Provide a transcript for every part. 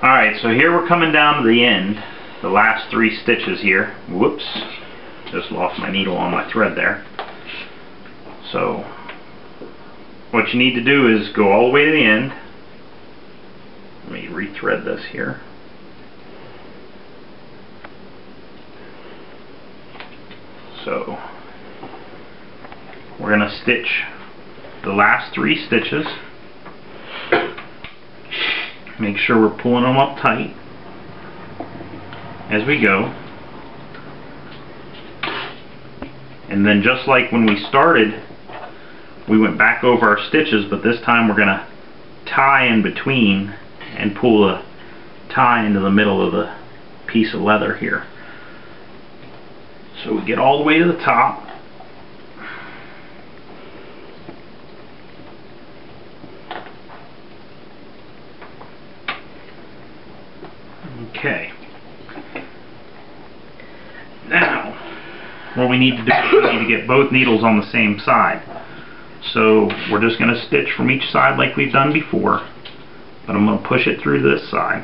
Alright, so here we're coming down to the end, the last 3 stitches here. Whoops, just lost my needle on my thread there. So, what you need to do is go all the way to the end. Let me rethread this here. So, we're going to stitch the last 3 stitches. Make sure we're pulling them up tight as we go. And then just like when we started, we went back over our stitches, but this time we're going to tie in between and pull a tie into the middle of the piece of leather here. So we get all the way to the top. Okay. Now, what we need to do is we need to get both needles on the same side. So we're just going to stitch from each side like we've done before, but I'm going to push it through this side.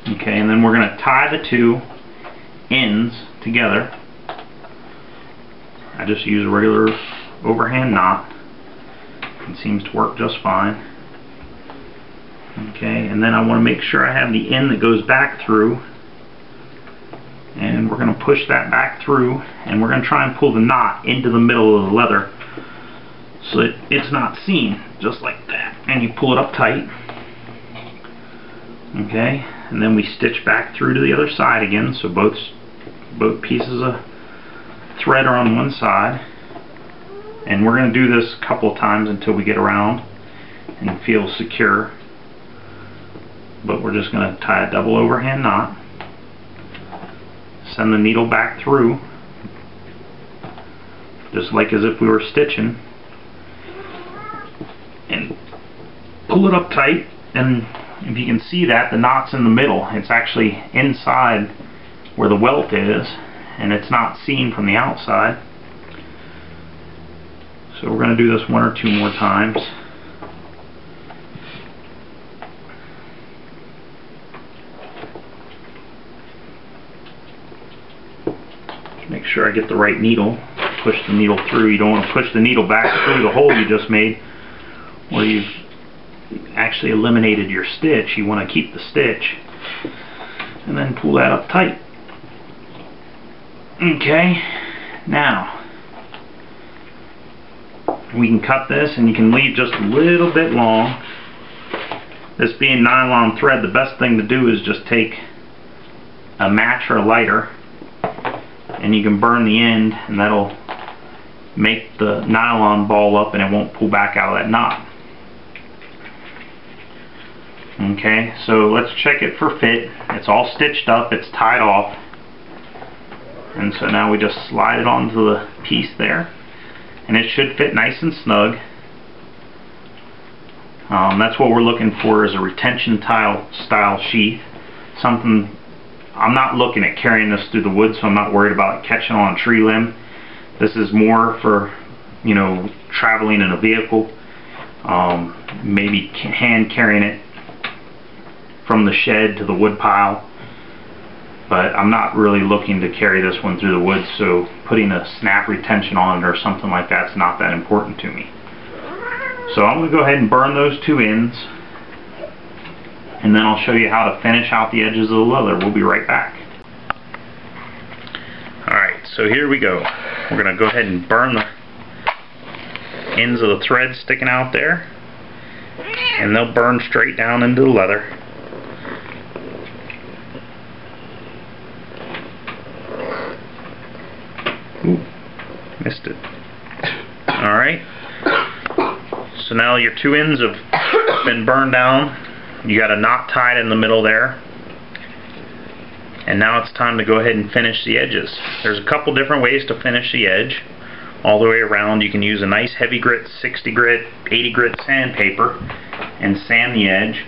Okay, and then we're going to tie the 2 ends together. I just use a regular overhand knot. It seems to work just fine. Okay, and then I want to make sure I have the end that goes back through, and we're going to push that back through, and we're going to try and pull the knot into the middle of the leather so that it's not seen, just like that. And you pull it up tight. Okay, and then we stitch back through to the other side again, so both pieces of thread are on one side. And we're going to do this a couple of times until we get around and feel secure. But we're just going to tie a double overhand knot, send the needle back through just like as if we were stitching, and pull it up tight. And if you can see that, the knot's in the middle. It's actually inside where the welt is, and it's not seen from the outside. So we're going to do this 1 or 2 more times. Make sure I get the right needle. Push the needle through. You don't want to push the needle back through the hole you just made where you've actually eliminated your stitch. You want to keep the stitch and then pull that up tight. Okay, now we can cut this, and you can leave just a little bit long. This being nylon thread, the best thing to do is just take a match or a lighter, and you can burn the end, and that'll make the nylon ball up and it won't pull back out of that knot. Okay, so let's check it for fit. It's all stitched up, it's tied off, and so now we just slide it onto the piece there, and it should fit nice and snug. That's what we're looking for, is a retention tile style sheath. Something, I'm not looking at carrying this through the woods, so I'm not worried about it catching on a tree limb. This is more for, you know, traveling in a vehicle, maybe hand carrying it from the shed to the wood pile. But I'm not really looking to carry this one through the woods, so putting a snap retention on it or something like that's not that important to me. So I'm going to go ahead and burn those 2 ends, and then I'll show you how to finish out the edges of the leather. We'll be right back. Alright, so here we go. We're going to go ahead and burn the ends of the thread sticking out there, and they'll burn straight down into the leather. Ooh, missed it. Alright, so now your 2 ends have been burned down. You got a knot tied in the middle there, and now it's time to go ahead and finish the edges. There's a couple different ways to finish the edge all the way around. You can use a nice heavy grit, 60 grit, 80 grit sandpaper and sand the edge,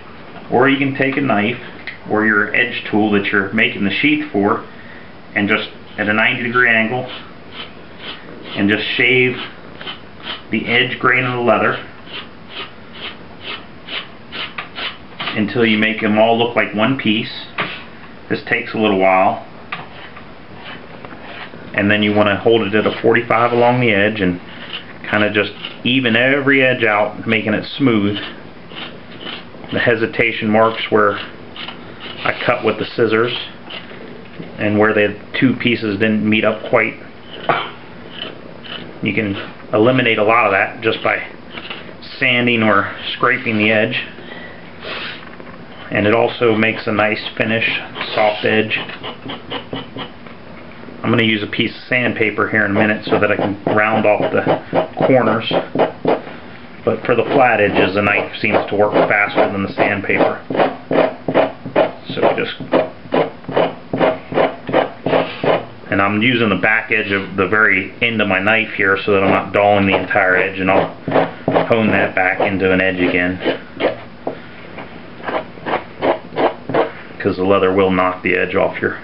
or you can take a knife or your edge tool that you're making the sheath for and just at a 90-degree angle and just shave the edge grain of the leather. until you make them all look like one piece. This takes a little while. And then you want to hold it at a 45 along the edge and kind of just even every edge out, making it smooth. The hesitation marks where I cut with the scissors and where the two pieces didn't meet up quite. You can eliminate a lot of that just by sanding or scraping the edge. And it also makes a nice finish, soft edge. I'm going to use a piece of sandpaper here in a minute so that I can round off the corners. But for the flat edges, the knife seems to work faster than the sandpaper. So we just... And I'm using the back edge of the very end of my knife here so that I'm not dulling the entire edge, and I'll hone that back into an edge again. Because the leather will knock the edge off your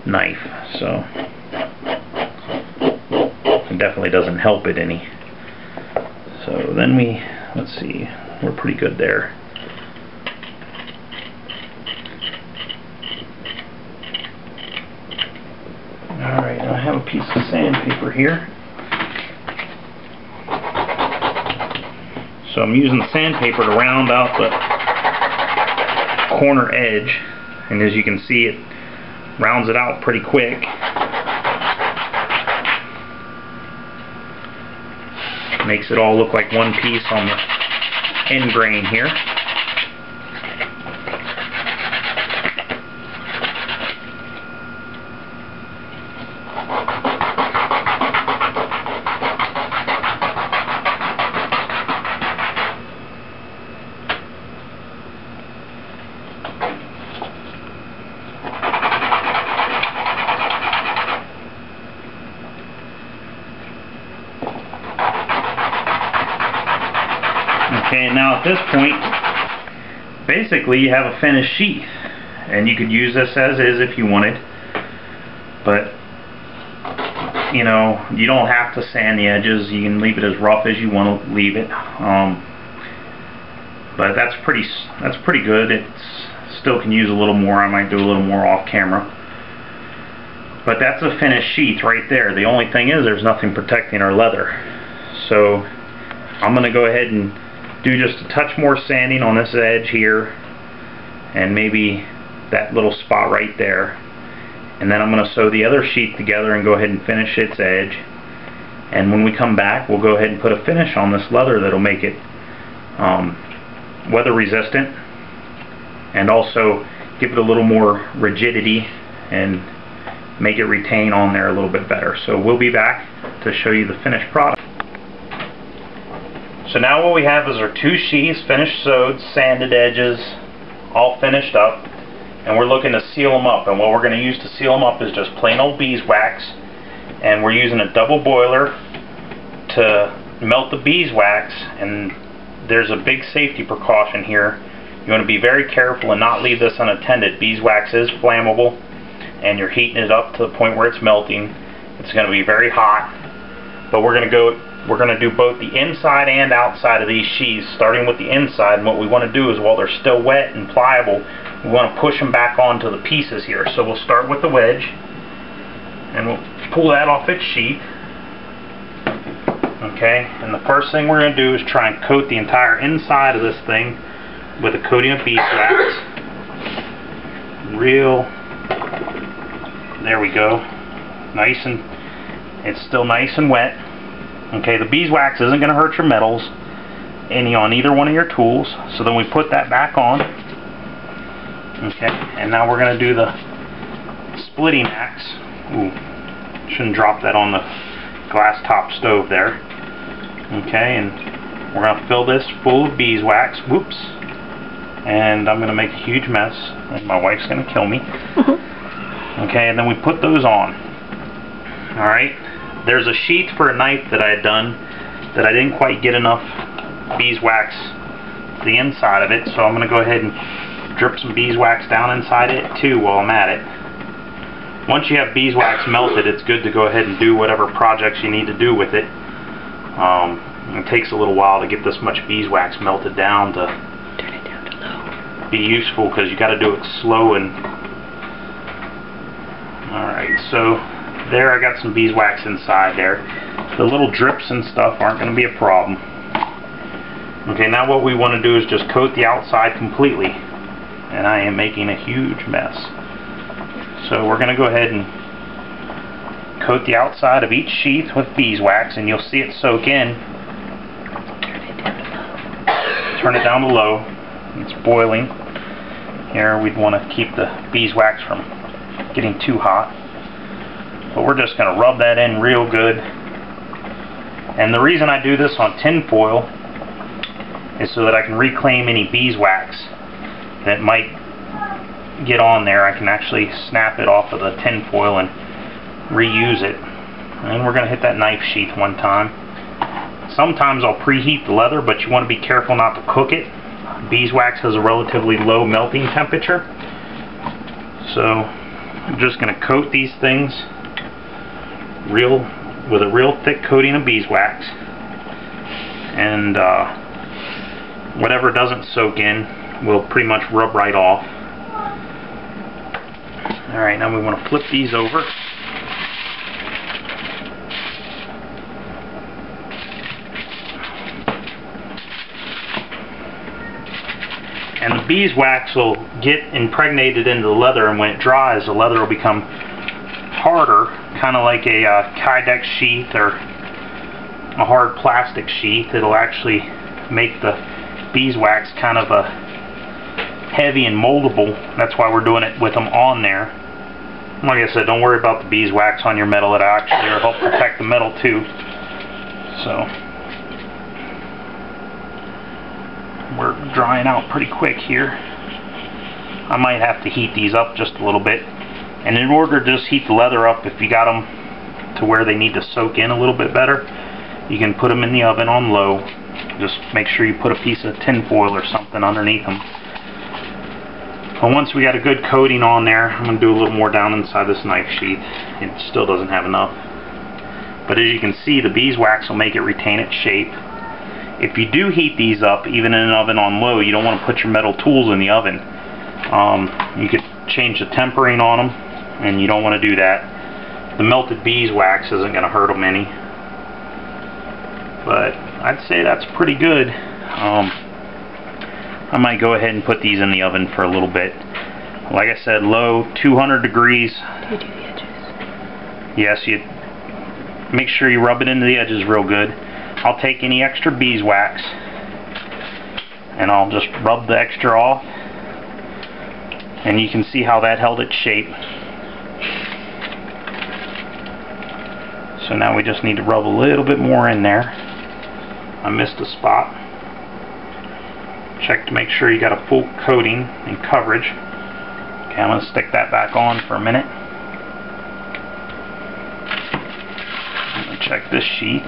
knife, so it definitely doesn't help it any. So then let's see, we're pretty good there. Alright, I have a piece of sandpaper here. So I'm using the sandpaper to round out the corner edge, and as you can see, it rounds it out pretty quick. Makes it all look like one piece on the end grain here. Okay, now at this point, basically you have a finished sheath, and you could use this as is if you wanted, but you know, you don't have to sand the edges. You can leave it as rough as you want to leave it, but that's pretty good. It still can use a little more. I might do a little more off camera, but that's a finished sheath right there. The only thing is there's nothing protecting our leather, so I'm going to go ahead and do just a touch more sanding on this edge here, and maybe that little spot right there, and then I'm going to sew the other sheath together and go ahead and finish its edge. And when we come back, we'll go ahead and put a finish on this leather that'll make it weather resistant and also give it a little more rigidity and make it retain on there a little bit better. So we'll be back to show you the finished product. So now what we have is our two sheaths finished sewed, sanded edges, all finished up, and we're looking to seal them up. And what we're going to use to seal them up is just plain old beeswax, and we're using a double boiler to melt the beeswax. And there's a big safety precaution here. You want to be very careful and not leave this unattended. Beeswax is flammable, and you're heating it up to the point where it's melting. It's going to be very hot, but we're going to do both the inside and outside of these sheaths, starting with the inside. And what we want to do is, while they're still wet and pliable, we want to push them back onto the pieces here. So we'll start with the wedge, and we'll pull that off its sheath. Okay, and the first thing we're going to do is try and coat the entire inside of this thing with a coating of beeswax. There we go. Nice, and it's still nice and wet. Okay, the beeswax isn't going to hurt your metals on either one of your tools. So then we put that back on. Okay, and now we're going to do the splitting axe. Ooh, shouldn't drop that on the glass top stove there. Okay, and we're going to fill this full of beeswax. Whoops. And I'm going to make a huge mess, and my wife's going to kill me. Okay, and then we put those on. Alright. There's a sheath for a knife that I had done that I didn't quite get enough beeswax to the inside of it, so I'm going to go ahead and drip some beeswax down inside it too while I'm at it. Once you have beeswax melted, it's good to go ahead and do whatever projects you need to do with it. It takes a little while to get this much beeswax melted down to... Turn it down to low. be useful because you got to do it slow. And alright, so there I got some beeswax inside there. The little drips and stuff aren't going to be a problem. Okay, now what we want to do is just coat the outside completely. And I am making a huge mess. So we're going to go ahead and coat the outside of each sheath with beeswax, and you'll see it soak in. Turn it down to low. It's boiling. Here we'd want to keep the beeswax from getting too hot. But we're just going to rub that in real good. And the reason I do this on tin foil is so that I can reclaim any beeswax that might get on there. I can actually snap it off of the tin foil and reuse it. And we're going to hit that knife sheath one time. Sometimes I'll preheat the leather, but you want to be careful not to cook it. Beeswax has a relatively low melting temperature. So I'm just going to coat these things with a real thick coating of beeswax. And whatever doesn't soak in will pretty much rub right off. Alright, now we want to flip these over. And the beeswax will get impregnated into the leather, and when it dries, the leather will become harder, kind of like a Kydex sheath or a hard plastic sheath. It'll actually make the beeswax kind of a heavy and moldable. That's why we're doing it with them on there. Like I said, don't worry about the beeswax on your metal. It actually will help protect the metal too. So we're drying out pretty quick here. I might have to heat these up just a little bit. And in order to just heat the leather up, if you got them to where they need to soak in a little bit better, you can put them in the oven on low. Just make sure you put a piece of tin foil or something underneath them. But once we got a good coating on there, I'm going to do a little more down inside this knife sheath. It still doesn't have enough. But as you can see, the beeswax will make it retain its shape. If you do heat these up, even in an oven on low, you don't want to put your metal tools in the oven. You could change the tempering on them, and you don't want to do that. The melted beeswax isn't going to hurt them any. But I'd say that's pretty good. I might go ahead and put these in the oven for a little bit. Like I said, low, 200 degrees. Do you do the edges? Yes, you make sure you rub it into the edges real good. I'll take any extra beeswax and I'll just rub the extra off, and you can see how that held its shape. So now we just need to rub a little bit more in there. I missed a spot. Check to make sure you got a full coating and coverage. Okay, I'm going to stick that back on for a minute. I'm going to check this sheath.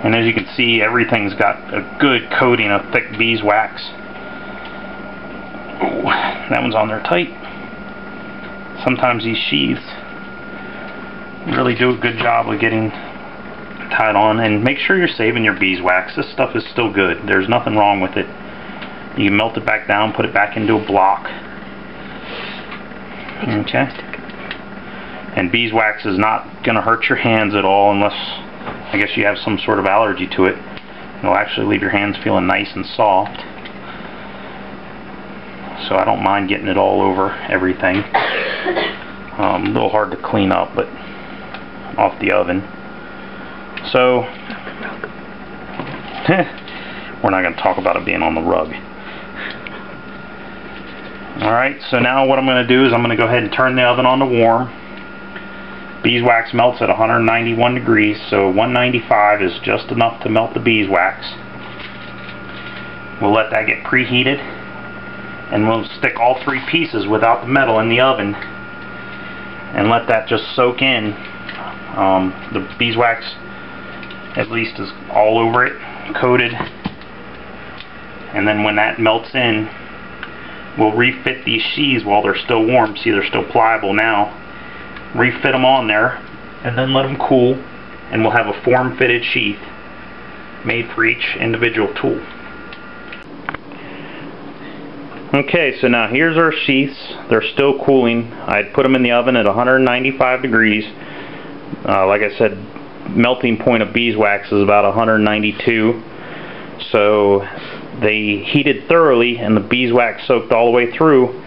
And as you can see, everything's got a good coating of thick beeswax. Ooh, that one's on there tight. Sometimes these sheaths really do a good job of getting tied on. And make sure you're saving your beeswax. This stuff is still good. There's nothing wrong with it. You can melt it back down, put it back into a block. Okay. And beeswax is not going to hurt your hands at all, unless I guess you have some sort of allergy to it. It'll actually leave your hands feeling nice and soft. So I don't mind getting it all over everything. A little hard to clean up, but off the oven. So we're not going to talk about it being on the rug. Alright, so now what I'm going to do is I'm going to go ahead and turn the oven on to warm. Beeswax melts at 191 degrees, so 195 is just enough to melt the beeswax. We'll let that get preheated, and we'll stick all three pieces without the metal in the oven and let that just soak in. The beeswax at least is all over it, coated, and then when that melts in, we'll refit these sheaths while they're still warm. See, they're still pliable now. Refit them on there and then let them cool, and we'll have a form-fitted sheath made for each individual tool. Okay, so now here's our sheaths. They're still cooling. I'd put them in the oven at 195 degrees. Like I said, melting point of beeswax is about 192. So they heated thoroughly and the beeswax soaked all the way through.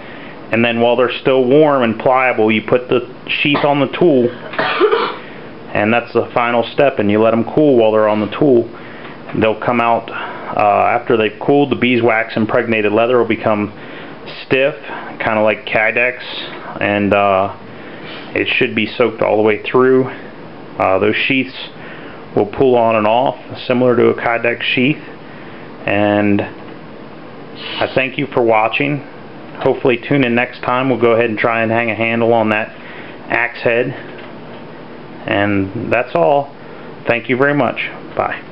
And then while they're still warm and pliable, you put the sheath on the tool. And that's the final step, and you let them cool while they're on the tool. They'll come out after they've cooled. The beeswax impregnated leather will become stiff, kind of like Kydex, and it should be soaked all the way through. Those sheaths will pull on and off, similar to a Kydex sheath. And I thank you for watching. Hopefully tune in next time. We'll go ahead and try and hang a handle on that axe head. And that's all. Thank you very much. Bye.